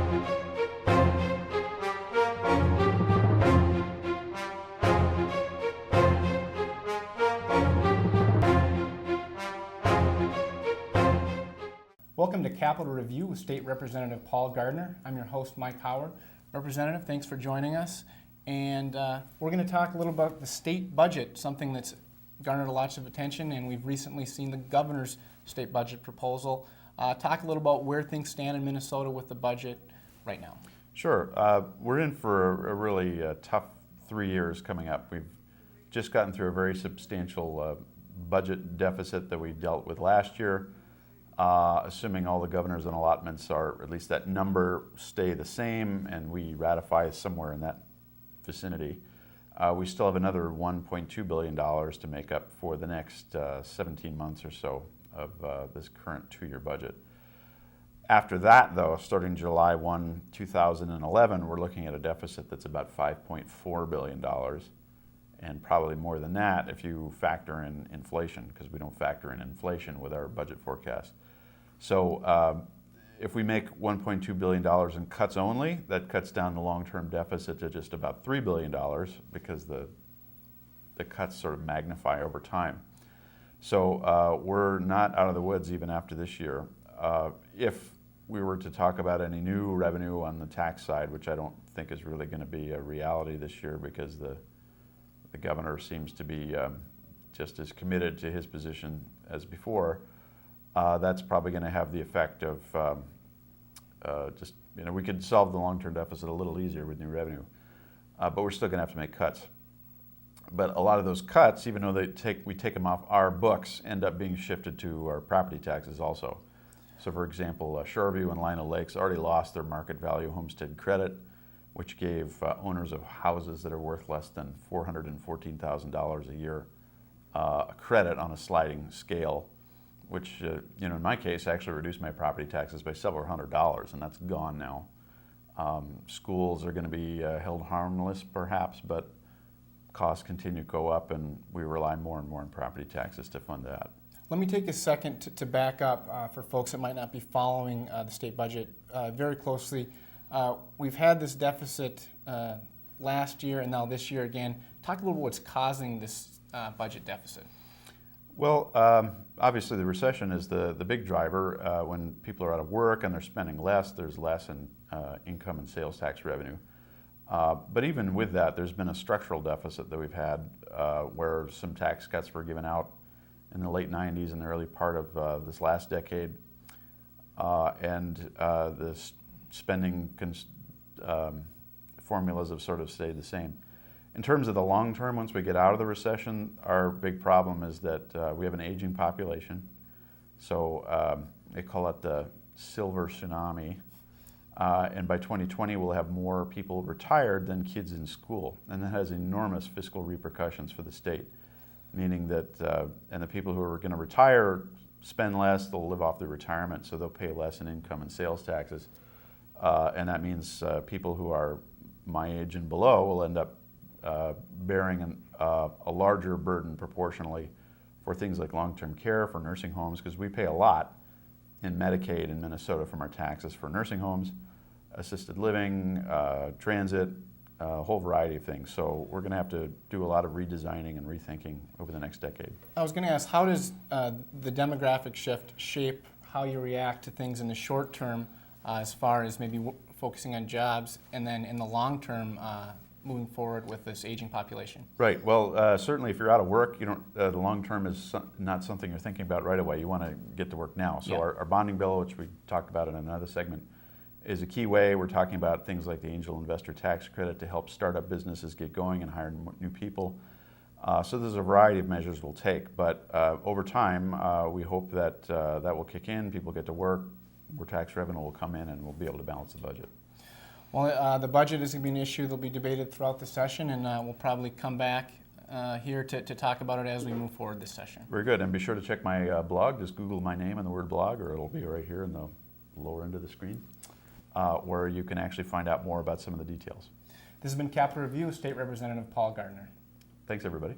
Welcome to Capital Review with State Representative Paul Gardner. I'm your host, Mike Howard. Representative, thanks for joining us. And we're going to talk a little about the state budget, something that's garnered lots of attention, and we've recently seen the governor's state budget proposal. Talk a little about where things stand in Minnesota with the budget right now. Sure. We're in for a really tough 3 years coming up. We've just gotten through a very substantial budget deficit that we dealt with last year. Assuming all the governors and allotments are, at least that number, stay the same and we ratify somewhere in that vicinity, we still have another $1.2 billion to make up for the next 17 months or so of this current 2-year budget. After that, though, starting July 1, 2011, we're looking at a deficit that's about $5.4 billion, and probably more than that if you factor in inflation, because we don't factor in inflation with our budget forecast. So if we make $1.2 billion in cuts only, that cuts down the long-term deficit to just about $3 billion because the cuts sort of magnify over time. So we're not out of the woods even after this year. If we were to talk about any new revenue on the tax side, which I don't think is really going to be a reality this year because the governor seems to be just as committed to his position as before, that's probably going to have the effect of we could solve the long-term deficit a little easier with new revenue, but we're still going to have to make cuts. But a lot of those cuts, even though we take them off our books, end up being shifted to our property taxes also. So for example, Shoreview and Lino Lakes already lost their market value homestead credit, which gave owners of houses that are worth less than $414,000 a year a credit on a sliding scale, which in my case actually reduced my property taxes by several $100s, and that's gone now. Schools are going to be held harmless perhaps, but costs continue to go up, and we rely more and more on property taxes to fund that. Let me take a second to back up for folks that might not be following the state budget very closely. We've had this deficit last year and now this year again. Talk a little about what's causing this budget deficit. Well, obviously the recession is the big driver. When people are out of work and they're spending less, there's less in income and sales tax revenue. But even with that, there's been a structural deficit that we've had where some tax cuts were given out in the late 90s and the early part of this last decade. And the spending formulas have sort of stayed the same. In terms of the long term, once we get out of the recession, our big problem is that we have an aging population. So they call it the silver tsunami. And by 2020, we'll have more people retired than kids in school. And that has enormous fiscal repercussions for the state, meaning that, and the people who are going to retire spend less, they'll live off their retirement, so they'll pay less in income and sales taxes. And that means people who are my age and below will end up bearing a larger burden proportionally for things like long-term care, for nursing homes, because we pay a lot in Medicaid in Minnesota from our taxes for nursing homes, assisted living, transit, a whole variety of things. So we're going to have to do a lot of redesigning and rethinking over the next decade. I was going to ask, how does the demographic shift shape how you react to things in the short term as far as maybe focusing on jobs, and then in the long term moving forward with this aging population? Right. Well, certainly if you're out of work, the long term is not something you're thinking about right away. You want to get to work now. So our bonding bill, which we talked about in another segment, is a key way. We're talking about things like the angel investor tax credit to help startup businesses get going and hire new people. So there's a variety of measures we'll take, but over time we hope that that will kick in, people get to work, more tax revenue will come in, and we'll be able to balance the budget. Well, the budget is going to be an issue that will be debated throughout the session, and we'll probably come back here to talk about it as we move forward this session. Very good, and be sure to check my blog. Just Google my name and the word blog, or it'll be right here in the lower end of the screen, where you can actually find out more about some of the details. This has been Capital Review with State Representative Paul Gardner. Thanks, everybody.